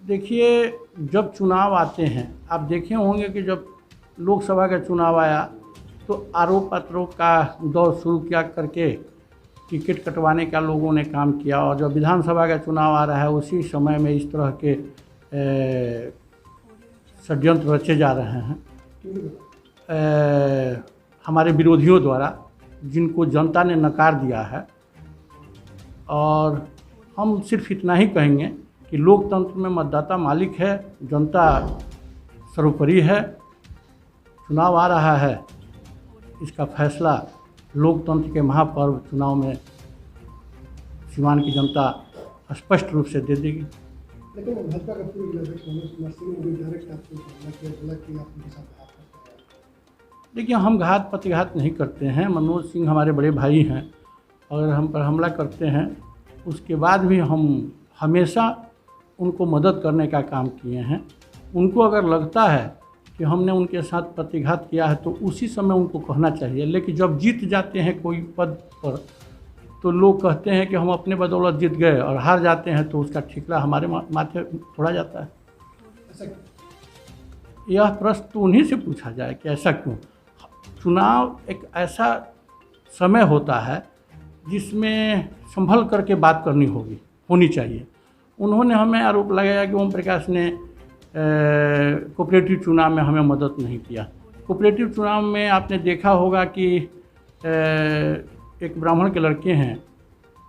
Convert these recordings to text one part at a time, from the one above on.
देखिए, जब चुनाव आते हैं, आप देखे होंगे कि जब लोकसभा का चुनाव आया तो आरोप पत्रों का दौर शुरू किया करके टिकट कटवाने का लोगों ने काम किया, और जब विधानसभा का चुनाव आ रहा है उसी समय में इस तरह के षड्यंत्र रचे जा रहे हैं हमारे विरोधियों द्वारा, जिनको जनता ने नकार दिया है। और हम सिर्फ इतना ही कहेंगे कि लोकतंत्र में मतदाता मालिक है, जनता सर्वोपरि है। चुनाव आ रहा है, इसका फैसला लोकतंत्र के महापर्व चुनाव में सीवान की जनता स्पष्ट रूप से दे देगी। लेकिन भाजपा का पूर्व जिलाध्यक्ष मनोज कुमार सिंह ने भी डायरेक्ट आपको हमला किया, बोला कि आप उनके साथ घात करते हैं। देखिए, हम घात प्रतिघात नहीं करते हैं। मनोज सिंह हमारे बड़े भाई हैं, अगर हम पर हमला करते हैं उसके बाद भी हम हमेशा उनको मदद करने का काम किए हैं। उनको अगर लगता है कि हमने उनके साथ प्रतिघात किया है तो उसी समय उनको कहना चाहिए। लेकिन जब जीत जाते हैं कोई पद पर तो लोग कहते हैं कि हम अपने बदौलत जीत गए, और हार जाते हैं तो उसका ठिकरा हमारे माथे फोड़ा जाता है। ऐसा क्यों? यह प्रश्न तो उन्हीं से पूछा जाए कि ऐसा क्यों। चुनाव एक ऐसा समय होता है जिसमें संभल करके बात करनी होनी चाहिए। उन्होंने हमें आरोप लगाया कि ओम प्रकाश ने कोऑपरेटिव चुनाव में हमें मदद नहीं किया। कोऑपरेटिव चुनाव में आपने देखा होगा कि एक ब्राह्मण के लड़के हैं,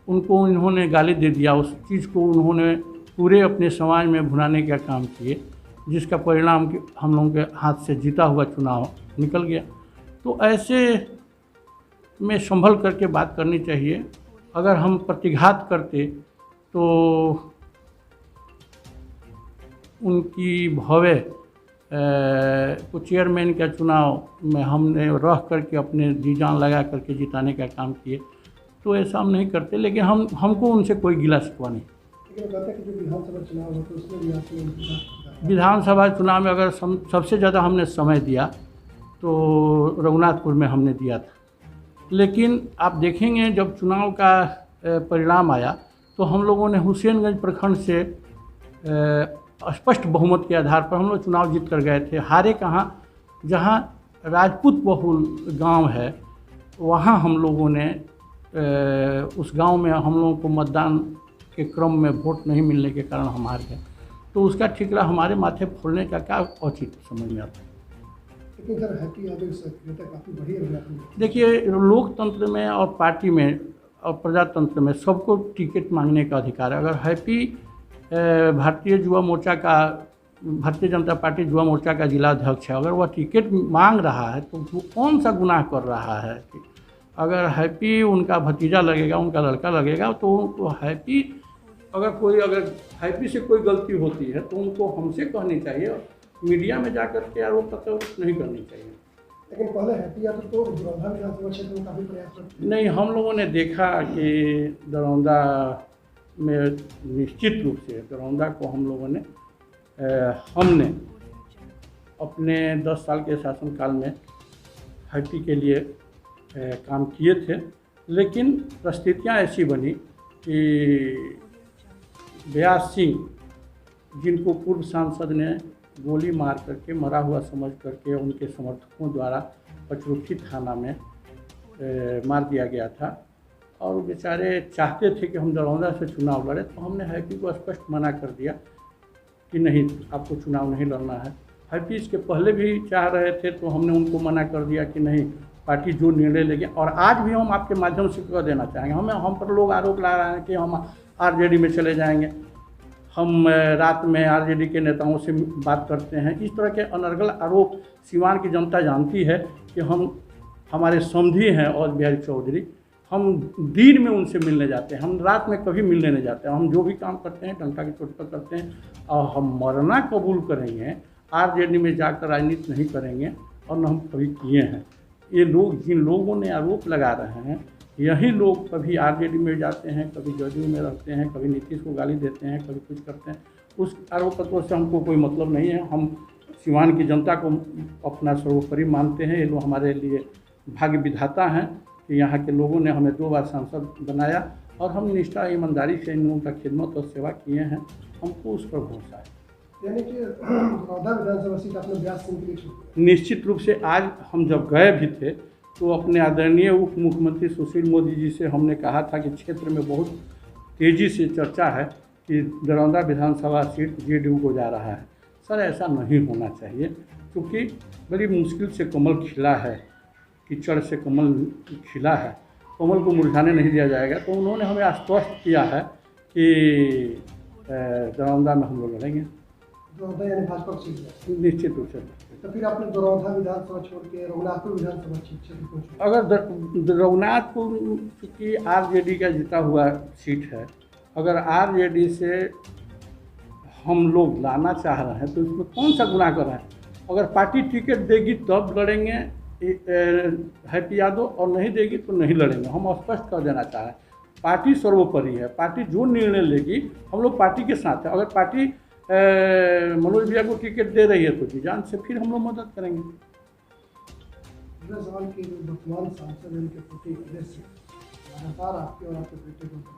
उनको इन्होंने गाली दे दिया। उस चीज़ को उन्होंने पूरे अपने समाज में भुनाने का काम किए, जिसका परिणाम कि हम लोगों के हाथ से जीता हुआ चुनाव निकल गया। तो ऐसे में संभल करके बात करनी चाहिए। अगर हम प्रतिघात करते तो उनकी भव्य को चेयरमैन का चुनाव में हमने रह करके अपने जी जान लगा करके जिताने का काम किए, तो ऐसा हम नहीं करते। लेकिन हमको उनसे कोई गिला शिकवा नहीं। लेकिन कहते हैं कि जो विधानसभा चुनाव होता है उसमें भी आपने उनके साथ विधानसभा चुनाव में अगर सबसे ज़्यादा हमने समय दिया तो रघुनाथपुर में हमने दिया था। लेकिन आप देखेंगे जब चुनाव का परिणाम आया तो हम लोगों ने हुसैनगंज प्रखंड से स्पष्ट बहुमत के आधार पर हम लोग चुनाव जीत कर गए थे। हारे कहाँ, जहाँ राजपूत बहुल गांव है वहाँ हम लोगों ने उस गांव में हम लोगों को मतदान के क्रम में वोट नहीं मिलने के कारण हम हार गए। तो उसका ठिकरा हमारे माथे फोड़ने का क्या औचित्य समझ में आता है। लेकिन सर हैप्पी यादव सक्रियता काफ़ी बढ़ी है। देखिए, लोकतंत्र में और पार्टी में और प्रजातंत्र में सबको टिकट मांगने का अधिकार है। अगर हैप्पी भारतीय जनता पार्टी युवा मोर्चा का जिला अध्यक्ष है, अगर वह टिकट मांग रहा है तो वो कौन सा गुनाह कर रहा है। अगर हैप्पी उनका भतीजा लगेगा, उनका लड़का लगेगा, तो हैप्पी अगर हैप्पी से कोई गलती होती है तो उनको हमसे कहनी चाहिए, मीडिया में जाकर के आरोप प्रत्यारोप नहीं करनी चाहिए। लेकिन पहले हैप्पी यादव तो दरौंदा विधानसभा क्षेत्र में काफ़ी प्रयास करते नहीं, हम लोगों ने देखा कि दरौंदा में निश्चित रूप से दरौंदा को हम लोगों ने हमने अपने 10 साल के शासनकाल में हैप्पी के लिए काम किए थे। लेकिन परिस्थितियाँ ऐसी बनी कि व्यास सिंह, जिनको पूर्व सांसद ने गोली मार करके मरा हुआ समझ करके उनके समर्थकों द्वारा पचरुखी थाना में मार दिया गया था, और बेचारे चाहते थे कि हम दरौंदा से चुनाव लड़े, तो हमने हैप्पी को स्पष्ट मना कर दिया कि नहीं, आपको चुनाव नहीं लड़ना है। हैप्पी इसके पहले भी चाह रहे थे तो हमने उनको मना कर दिया कि नहीं, पार्टी जो निर्णय लेगी। और आज भी हम आपके माध्यम से कह देना चाहेंगे, हम पर लोग आरोप ला रहे हैं कि हम आरजेडी में चले जाएंगे, हम रात में आरजेडी के नेताओं से बात करते हैं। इस तरह के अनर्गल आरोप सीवान की जनता जानती है कि हमारे समधी हैं और बिहारी चौधरी, हम दिन में उनसे मिलने जाते हैं, हम रात में कभी मिलने नहीं जाते हैं। हम जो भी काम करते हैं डंडा की चोट पर करते हैं, और हम मरना कबूल करेंगे, आरजेडी में जाकर राजनीति नहीं करेंगे, और न हम कभी किए हैं। ये लोग जिन लोगों ने आरोप लगा रहे हैं, यही लोग कभी आरजेडी में जाते हैं, कभी जदयू में रहते हैं, कभी नीतीश को गाली देते हैं, कभी कुछ करते हैं। उस आरोप पत्रों से हमको कोई मतलब नहीं है। हम सीवान की जनता को अपना सर्वोपरि मानते हैं। ये लोग हमारे लिए भाग्य विधाता हैं कि यहाँ के लोगों ने हमें 2 बार सांसद बनाया, और हम निष्ठा ईमानदारी से इन लोगों का खिदमत और सेवा किए हैं। हमको उस पर भरोसा है। यानी कि बड़ौदा विधानसभा सीट आपने व्यास सिंह के लिए छोड़ दिया। निश्चित रूप से आज हम जब गए भी थे तो अपने आदरणीय उप मुख्यमंत्री सुशील मोदी जी से हमने कहा था कि क्षेत्र में बहुत तेज़ी से चर्चा है कि दरौंदा विधानसभा सीट जेडीयू को जा रहा है। सर, ऐसा नहीं होना चाहिए, क्योंकि बड़ी मुश्किल से कमल खिला है, कीचड़ से कमल खिला है, कमल को मुरझाने नहीं दिया जाएगा। तो उन्होंने हमें आश्वस्त किया है कि दरौंदा में हम लोग लड़ेंगे। दरौंदा यानी भाजपा की सीट है। निश्चित रूप से। तो फिर आपने दरौंदा विधानसभा छोड़ के रघुनाथपुर विधानसभा क्षेत्र को छोड़ा। अगर रघुनाथपुर चूँकि आरजेडी का जीता हुआ सीट है, अगर आरजेडी से हम लोग लाना चाह रहे हैं तो इसमें कौन सा गुनाह कर रहे हैं? अगर पार्टी टिकट देगी तब लड़ेंगे हैप्पी यादव, और नहीं देगी तो नहीं लड़ेंगे। हम स्पष्ट कर देना चाह रहे हैं, पार्टी सर्वोपरि है। पार्टी जो निर्णय लेगी हम लोग पार्टी के साथ हैं। अगर पार्टी मनोज भैया को टिकट दे रही है तो जी जान से फिर हम लोग मदद करेंगे। दूसरा सवाल कि वर्तमान सांसद इनके प्रति लगातार आपके और आपके बेटे को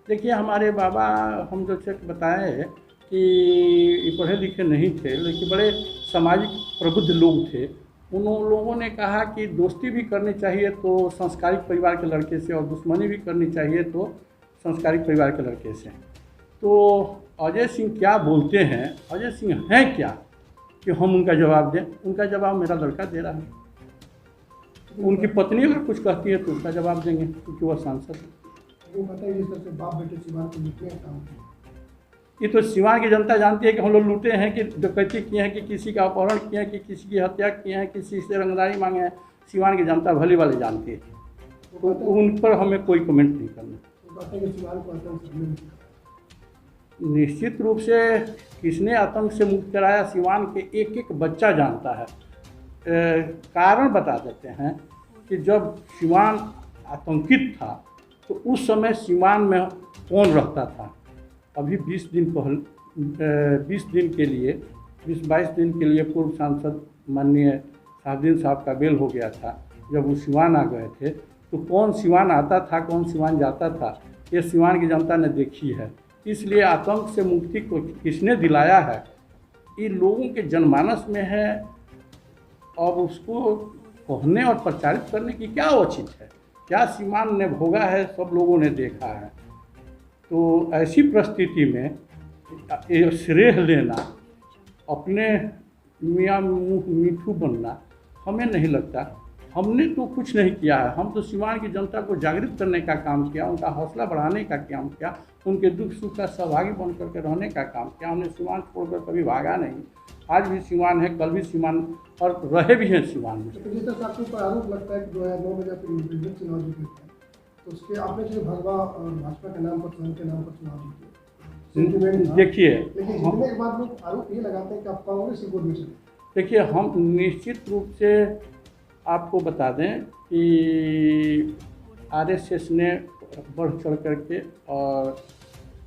देखिए, हमारे बाबा हम जैसे बताए कि पढ़े लिखे नहीं थे, लेकिन बड़े सामाजिक प्रबुद्ध लोग थे। उन लोगों ने कहा कि दोस्ती भी करनी चाहिए तो संस्कारिक परिवार के लड़के से, और दुश्मनी भी करनी चाहिए तो संस्कारिक परिवार के लड़के से। तो अजय सिंह क्या बोलते हैं, अजय सिंह हैं क्या कि हम उनका जवाब दें? उनका जवाब मेरा लड़का दे रहा है। उनकी पत्नी अगर कुछ कहती है तो उसका जवाब देंगे, क्योंकि वह सांसद है। वो पता है जिस तरह से बाप बेटे सिवान को लूटने का काम किया। ये तो सिवान की जनता जानती है कि हम लोग लूटे हैं, कि डकैती किए हैं, कि किसी का अपहरण किए हैं, कि किसी की हत्या किए हैं, किसी से रंगदारी मांगे हैं। सिवान की जनता भली वाले जानती है, तो उन पर हमें कोई कमेंट नहीं करना। वो कहते हैं कि सिवान को आतंक से मुक्त कराया। निश्चित रूप से किसने आतंक से मुक्त कराया, सिवान के एक एक बच्चा जानता है। कारण बता देते हैं कि जब सिवान आतंकित था तो उस समय सिवान में कौन रहता था। अभी 20 दिन के लिए 20-22 दिन के लिए पूर्व सांसद माननीय साहबुद्दीन साहब का बेल हो गया था। जब वो सिवान आ गए थे तो कौन सिवान आता था, कौन सिवान जाता था, ये सिवान की जनता ने देखी है। इसलिए आतंक से मुक्ति को किसने दिलाया है, ये लोगों के जनमानस में है। और उसको कहने और प्रचारित करने की क्या औचित है? क्या सिवान ने भोगा है, सब लोगों ने देखा है। तो ऐसी परिस्थिति में ये श्रेय लेना, अपने मियाँ मुँह मीठू बनना हमें नहीं लगता। हमने तो कुछ नहीं किया है। हम तो सिवान की जनता को जागृत करने का काम किया, उनका हौसला बढ़ाने का काम किया, उनके दुख सुख का सहभागी बन करके रहने का काम किया। हमने सिवान छोड़कर कभी भागा नहीं। आज भी सिवान है, कल भी सिवान, और रहे भी हैं सिवान में। तो जिस तरह से आपके ऊपर आरोप लगता है कि 2009 में जब इंडिविजुअल चुनाव जीते थे तो उसके आपने जो भाजपा और भाजपा के नाम पर, स्वयं के नाम पर चुनाव जीते, देखिए, लेकिन जीतने के बाद लोग आरोप ये लगाते हैं कि आप कांग्रेस की गोद में चले। देखिए, हम निश्चित रूप से आपको बता दें कि आरएसएस ने बढ़ चढ़ करके और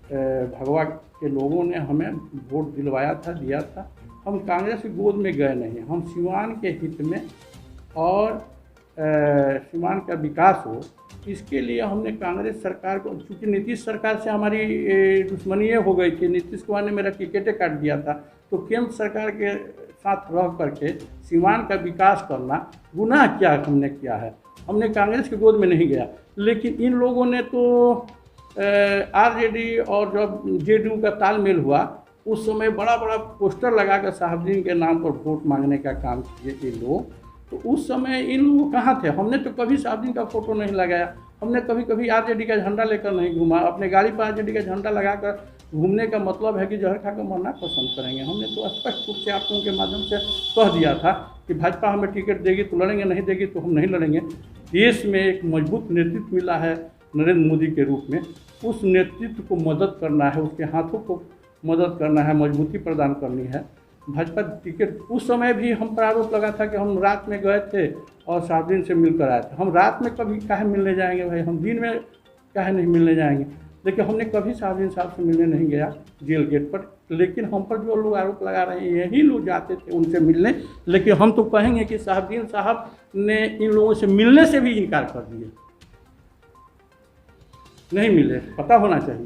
भगवा के लोगों ने हमें वोट दिलवाया था, दिया था। हम कांग्रेस की गोद में गए नहीं। हम सिवान के हित में और सिवान का विकास हो, इसके लिए हमने कांग्रेस सरकार को, चूँकि नीतीश सरकार से हमारी दुश्मनी हो गई थी, नीतीश कुमार ने मेरा टिकटें काट दिया था, तो केंद्र सरकार के साथ रह करके सिवान का विकास करना गुनाह क्या हमने किया है? हमने कांग्रेस की गोद में नहीं गया। लेकिन इन लोगों ने तो आरजेडी और जब जेडीयू का तालमेल हुआ उस समय बड़ा बड़ा पोस्टर लगाकर साहबुद्दीन के नाम पर वोट मांगने का काम किए ये लोग। तो उस समय इन लोग कहाँ थे? हमने तो कभी साहबुद्दीन का फोटो नहीं लगाया। हमने कभी आरजेडी का झंडा लेकर नहीं घूमा। अपने गाड़ी पर आरजेडी का झंडा लगाकर घूमने का मतलब है कि जहर खाकर मरना पसंद करेंगे। हमने तो स्पष्ट रूप से आप लोगों के माध्यम से कह दिया था कि भाजपा हमें टिकट देगी तो लड़ेंगे, नहीं देगी तो हम नहीं लड़ेंगे। देश में एक मजबूत नेतृत्व मिला है नरेंद्र मोदी के रूप में, उस नेतृत्व को मदद करना है, उसके हाथों को मदद करना है, मजबूती प्रदान करनी है। भाजपा टिकट उस समय भी हम पर आरोप लगा था कि हम रात में गए थे और साहबुद्दीन से मिलकर आए थे। हम रात में कभी काहे मिलने जाएंगे भाई? हम दिन में काहे नहीं मिलने जाएंगे? लेकिन हमने कभी साहबुद्दीन साहब से मिलने नहीं गया जेल गेट पर। लेकिन हम पर जो लोग आरोप लगा रहे हैं यही लोग जाते थे उनसे मिलने। लेकिन हम तो कहेंगे कि साहबुद्दीन साहब ने इन लोगों से मिलने से भी इनकार कर दिया, नहीं मिले, पता होना चाहिए।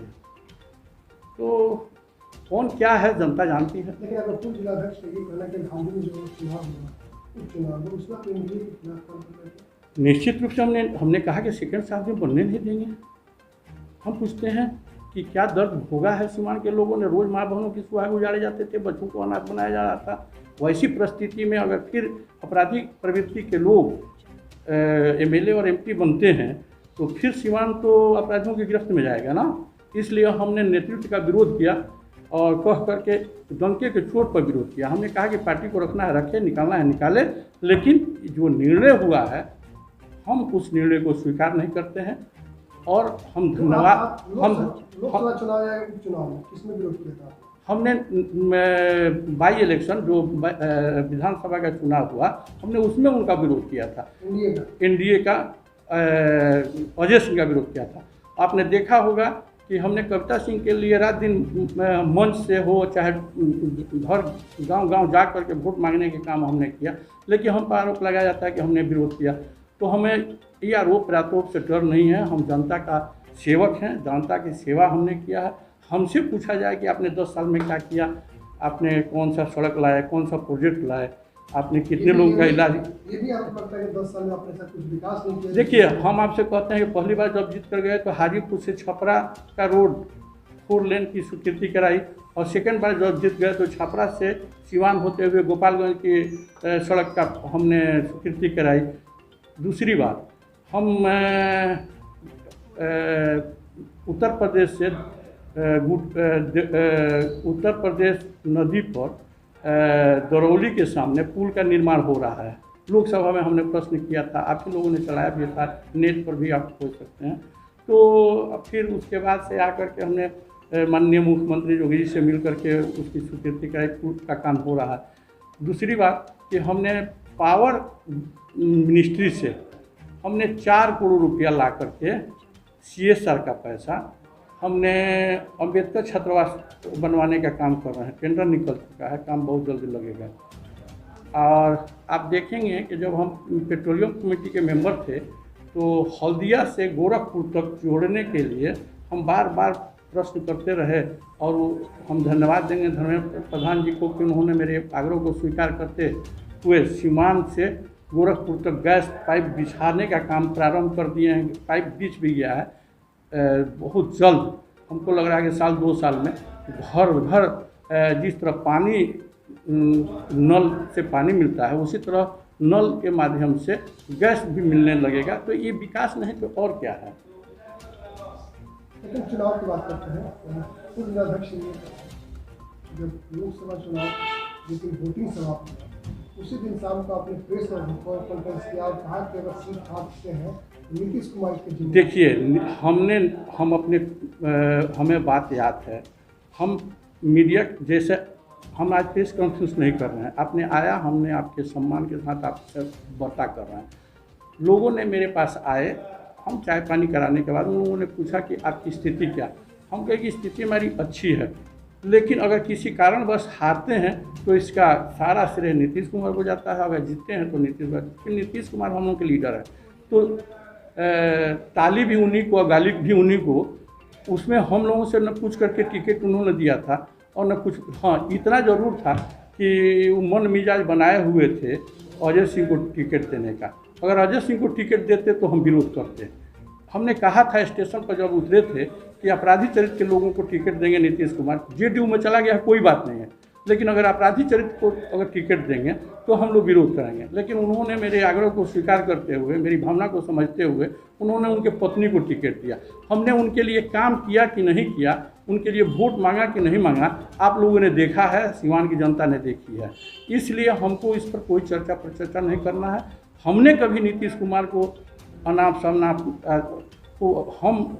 तो कौन क्या है जनता जानती है। लेकिन अगर पूर्व जिलाध्यक्ष का ये कहना है कि हाल ही में जो चुनाव हुआ उपचुनाव में उसमें आप एनडीए के खिलाफ काम कर रहे थे। निश्चित रूप से हमने कहा कि सेकंड साथ में बनने नहीं देंगे। हम पूछते हैं कि क्या दर्द भोगा है सीवान के लोगों ने। रोज़ माँ बहनों की सुहाग उजाड़े जाते थे, बच्चों को अनाथ बनाया जा रहा था। वैसी परिस्थिति में अगर फिर आपराधिक प्रवृत्ति के लोग एमएलए और एमपी बनते हैं तो फिर सीवान तो अपराधियों की गिरफ्त में जाएगा ना। इसलिए हमने नेतृत्व का विरोध किया और कह करके डंके के चोट पर विरोध किया। हमने कहा कि पार्टी को रखना है रखे, निकालना है निकाले, लेकिन जो निर्णय हुआ है हम उस निर्णय को स्वीकार नहीं करते हैं। और हम धन्यवाद लोकसभा चुनाव या उपचुनाव में किसमें विरोध किया था? हमने बाई इलेक्शन जो विधानसभा का चुनाव हुआ हमने उसमें उनका विरोध किया था। एनडीए का अजय सिंह का विरोध किया था। आपने देखा होगा कि हमने कविता सिंह के लिए रात दिन मंच से हो चाहे घर गांव जा करके वोट मांगने के काम हमने किया, लेकिन हम पर आरोप लगाया जाता है कि हमने विरोध किया। तो हमें ये आरोप प्रत्यारोप से डर नहीं है। हम जनता का सेवक हैं, जनता की सेवा हमने किया है। हमसे पूछा जाए कि आपने 10 साल में क्या किया, आपने कौन सा सड़क लाए, कौन सा प्रोजेक्ट लाए, आपने कितने लोगों का इलाज। ये भी आपको लगता है कि 10 साल में आपने ऐसा कुछ विकास नहीं किया? देखिए, हम आपसे कहते हैं कि पहली बार जब जीत कर गए तो हाजीपुर से छपरा का रोड 4 लेन की स्वीकृति कराई, और सेकेंड बार जब जीत गए तो छपरा से सिवान होते हुए गोपालगंज की सड़क का हमने स्वीकृति कराई। दूसरी बार हम उत्तर प्रदेश नदी पर दरौली के सामने पुल का निर्माण हो रहा है। लोकसभा में हमने प्रश्न किया था, आप ही लोगों ने चलाया भी था, नेट पर भी आप खोज सकते हैं। तो फिर उसके बाद से आकर के हमने माननीय मुख्यमंत्री योगी जी से मिल करके उसकी स्वीकृति का एक पुल का काम हो रहा है। दूसरी बात कि हमने पावर मिनिस्ट्री से हमने 4 करोड़ रुपया ला करके CSR का पैसा हमने अम्बेडकर छात्रावास बनवाने का काम कर रहे हैं। टेंडर निकल चुका है, काम बहुत जल्दी लगेगा। और आप देखेंगे कि जब हम पेट्रोलियम कमेटी के मेंबर थे तो हल्दिया से गोरखपुर तक जोड़ने के लिए हम बार बार प्रश्न करते रहे, और हम धन्यवाद देंगे धर्मेंद्र प्रधान जी को कि उन्होंने मेरे आग्रह को स्वीकार करते हुए सीवान से गोरखपुर तक गैस पाइप बिछाने का काम प्रारंभ कर दिए हैं। पाइप बिछ भी गया है। बहुत जल्द हमको लग रहा है कि साल 2 साल में घर घर जिस तरह पानी नल से पानी मिलता है उसी तरह नल के माध्यम से गैस भी मिलने लगेगा। तो ये विकास नहीं तो और क्या है। लेकिन चुनाव की बात करते हैं, पूर्व जिलाध्यक्ष जब लोकसभा चुनाव जिसकी वोटिंग समाप्त हुआ उसी दिन शाम को आपने प्रेस कॉन्फ्रेंस किया और कहा कि अगर सीट हारते हैं नीतीश कुमार के जिम्मे। देखिए, हमें बात याद है, हम मीडिया जैसे हम आज प्रेस कॉन्फ्रेंस नहीं कर रहे हैं। आपने आया, हमने आपके सम्मान के साथ आपसे वार्ता कर रहे हैं। लोगों ने मेरे पास आए, हम चाय पानी कराने के बाद उन लोगों ने पूछा कि आपकी स्थिति क्या। हम कहे कि स्थिति हमारी अच्छी है, लेकिन अगर किसी कारणवश हारते हैं तो इसका सारा श्रेय नीतीश कुमार को जाता है, अगर जीतते हैं तो नीतीश कुमार हम लोगों के लीडर है। तो ताली भी उन्हीं को और गाली भी उन्हीं को। उसमें हम लोगों से न पूछ करके टिकट उन्होंने दिया था और न कुछ। हाँ, इतना ज़रूर था कि वो मन मिजाज बनाए हुए थे अजय सिंह को टिकट देने का। अगर अजय सिंह को टिकट देते तो हम विरोध करते। हमने कहा था स्टेशन पर जब उतरे थे कि अपराधी चरित्र के लोगों को टिकट देंगे नीतीश कुमार। जेडीयू में चला गया कोई बात नहीं है, लेकिन अगर अपराधी चरित्र को अगर टिकट देंगे तो हम लोग विरोध करेंगे। लेकिन उन्होंने मेरे आग्रह को स्वीकार करते हुए, मेरी भावना को समझते हुए उन्होंने उनके पत्नी को टिकट दिया। हमने उनके लिए काम किया कि नहीं किया, उनके लिए वोट मांगा कि नहीं मांगा, आप लोगों ने देखा है, सीवान की जनता ने देखी है। इसलिए हमको इस पर कोई चर्चा प्रचर्चा नहीं करना है। हमने कभी नीतीश कुमार को अनाप शनाप को हम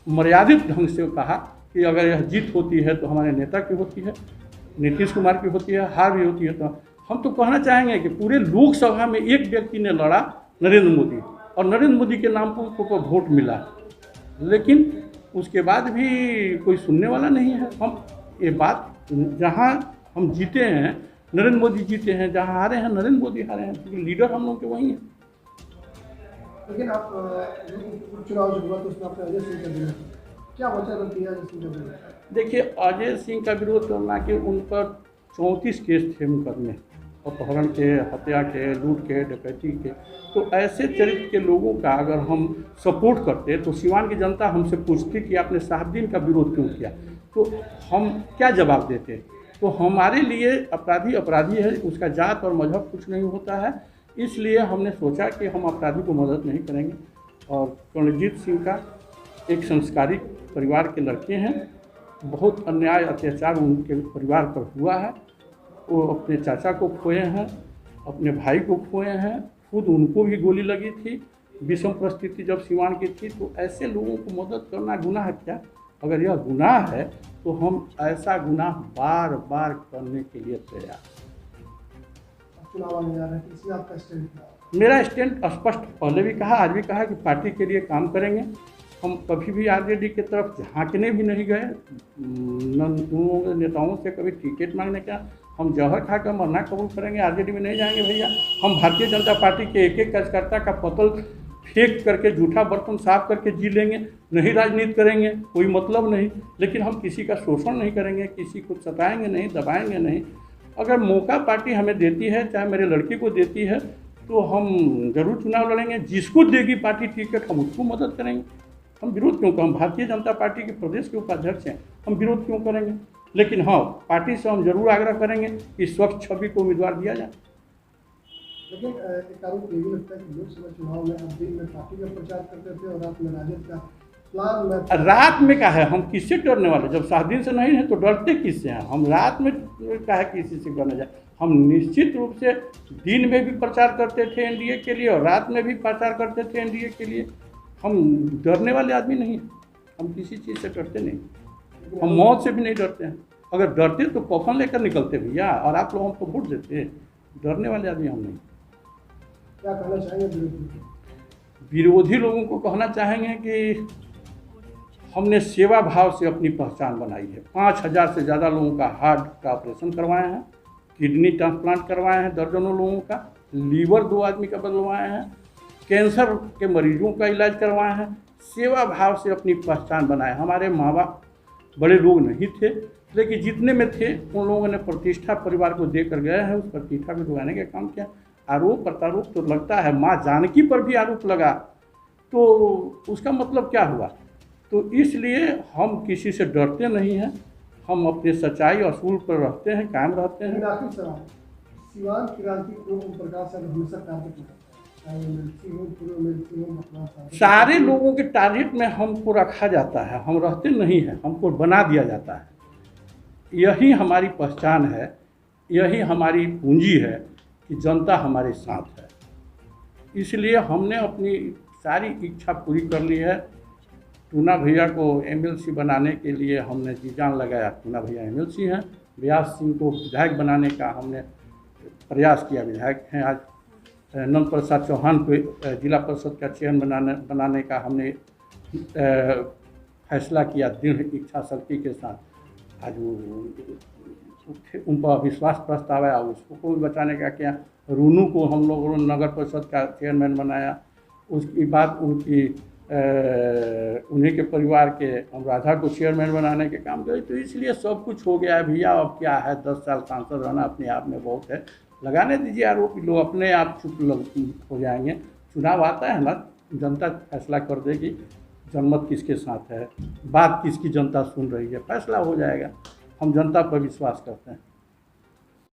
मर्यादित ढंग से कहा कि अगर यह जीत होती है तो हमारे नेता की होती है, नीतीश कुमार की होती है, हार भी होती है। तो हम तो कहना चाहेंगे कि पूरे लोकसभा में एक व्यक्ति ने लड़ा, नरेंद्र मोदी, और नरेंद्र मोदी के नाम पर उसको वोट मिला, लेकिन उसके बाद भी कोई सुनने वाला नहीं है। हम ये बात, जहाँ हम जीते हैं नरेंद्र मोदी जीते हैं, जहाँ हारे हैं नरेंद्र मोदी हारे हैं, क्योंकि लीडर हम लोग के वही हैं। लेकिन आप चुनाव जो हुआ तो उसमें आपने अजय सिंह का दिया, क्या वजह रहती है अजय सिंह का विरोध? देखिए, अजय सिंह का विरोध करना कि उन पर 34 केस थे मुकदमे, अपहरण के, हत्या के, लूट के, डकैती के। तो ऐसे चरित्र के लोगों का अगर हम सपोर्ट करते तो सिवान की जनता हमसे पूछती कि आपने साहबुद्दीन का विरोध क्यों किया, तो हम क्या जवाब देते। तो हमारे लिए अपराधी अपराधी है, उसका जात और मजहब कुछ नहीं होता है। इसलिए हमने सोचा कि हम अपराधी को मदद नहीं करेंगे। और कर्णजीत सिंह का एक संस्कारिक परिवार के लड़के हैं, बहुत अन्याय अत्याचार उनके परिवार पर हुआ है। वो अपने चाचा को खोए हैं, अपने भाई को खोए हैं, खुद उनको भी गोली लगी थी, विषम परिस्थिति जब सिवान की थी। तो ऐसे लोगों को मदद करना गुनाह क्या? अगर यह गुनाह है तो हम ऐसा गुनाह बार बार करने के लिए तैयार। चुनाव आने जा रहे हैं, इसमें आपका स्टैंड क्या है? मेरा स्टैंड स्पष्ट, पहले भी कहा आज भी कहा कि पार्टी के लिए काम करेंगे। हम कभी भी आरजेडी की तरफ झांकने भी नहीं गए, न नेताओं से कभी टिकट मांगने का। हम जौहर खा कर मरना कबूल करेंगे, आरजेडी में नहीं जाएंगे भैया। हम भारतीय जनता पार्टी के एक एक कार्यकर्ता का पतल फेंक करके, जूठा बर्तन साफ करके जी लेंगे, नहीं राजनीति करेंगे, कोई मतलब नहीं। लेकिन हम किसी का शोषण नहीं करेंगे, किसी को सताएंगे नहीं, दबाएंगे नहीं। अगर मौका पार्टी हमें देती है, चाहे मेरे लड़के को देती है, तो हम जरूर चुनाव लड़ेंगे। जिसको देगी पार्टी टिकट हम उसको मदद करेंगे। हम विरोध क्यों करें? हम भारतीय जनता पार्टी के प्रदेश के उपाध्यक्ष हैं, हम विरोध क्यों करेंगे? लेकिन हाँ, पार्टी से हम जरूर आग्रह करेंगे कि स्वच्छ छवि को उम्मीदवार दिया जाए। लेकिन एक आरोप ये भी लगता है कि लोकसभा चुनाव में आप दिन में पार्टी का प्रचार करते थे और रात में राजद का प्लान में। रात में का है, हम किससे डरने वाले? जब साहबुद्दीन से नहीं है तो डरते किससे हैं? हम रात में का है किसी से डरने जाए? हम निश्चित रूप से दिन में भी प्रचार करते थे एनडीए के लिए और रात में भी प्रचार करते थे एनडीए के लिए। हम डरने वाले आदमी नहीं हैं, हम किसी चीज़ से डरते नहीं, हम मौत से भी नहीं डरते हैं। अगर डरते तो कफन लेकर निकलते भैया, और आप लोग हमको वोट देते। डरने वाले आदमी हम नहीं। क्या कहना चाहेंगे विरोधी? विरोधी लोगों को कहना चाहेंगे कि हमने सेवा भाव से अपनी पहचान बनाई है। 5000 से ज़्यादा लोगों का हार्ट का ऑपरेशन करवाए हैं, किडनी ट्रांसप्लांट करवाए हैं, दर्जनों लोगों का लीवर 2 आदमी का बदलवाए हैं, कैंसर के मरीजों का इलाज करवाए हैं। सेवा भाव से अपनी पहचान बनाए। हमारे माँ बाप बड़े लोग नहीं थे, लेकिन जितने में थे उन लोगों ने प्रतिष्ठा परिवार को देकर गए हैं, उस प्रतिष्ठा को डुबाने का काम किया। आरोप प्रत्यारोप तो लगता है, माँ जानकी पर भी आरोप लगा, तो उसका मतलब क्या हुआ? तो इसलिए हम किसी से डरते नहीं हैं, हम अपने सच्चाई असूल पर रहते हैं, कायम रहते हैं। आखिरी सवाल, सिवान क्रांति को ओम प्रकाश सर हमेशा टारगेट करते हैं, सारे लोगों के टारगेट में हमको रखा जाता है, हम रहते नहीं हैं, हमको बना दिया जाता है। यही हमारी पहचान है, यही हमारी पूंजी है कि जनता हमारे साथ है। इसलिए हमने अपनी सारी इच्छा पूरी कर ली है। टूना भैया को एमएलसी बनाने के लिए हमने जी जान लगाया। टूना भैया एमएलसी हैं। व्यास सिंह को विधायक बनाने का हमने प्रयास किया, विधायक हैं आज। नंद प्रसाद चौहान को जिला परिषद का चेयरमैन बनाने का हमने फैसला किया दृढ़ इच्छा शक्ति के साथ। आज उन पर अविश्वास प्रस्ताव आया, उसको भी बचाने का किया। रूनू को हम लोगों ने नगर परिषद का चेयरमैन बनाया। उसके बाद उन्हीं के परिवार के अनुराधा को चेयरमैन बनाने के काम करे। तो इसलिए सब कुछ हो गया है भैया। अब क्या है, 10 साल सांसद रहना अपने आप में बहुत है। लगाने दीजिए आरोप, लोग अपने आप चुप हो जाएंगे। चुनाव आता है ना, जनता फैसला कर देगी जनमत किसके साथ है, बात किसकी जनता सुन रही है, फैसला हो जाएगा। हम जनता पर विश्वास करते हैं।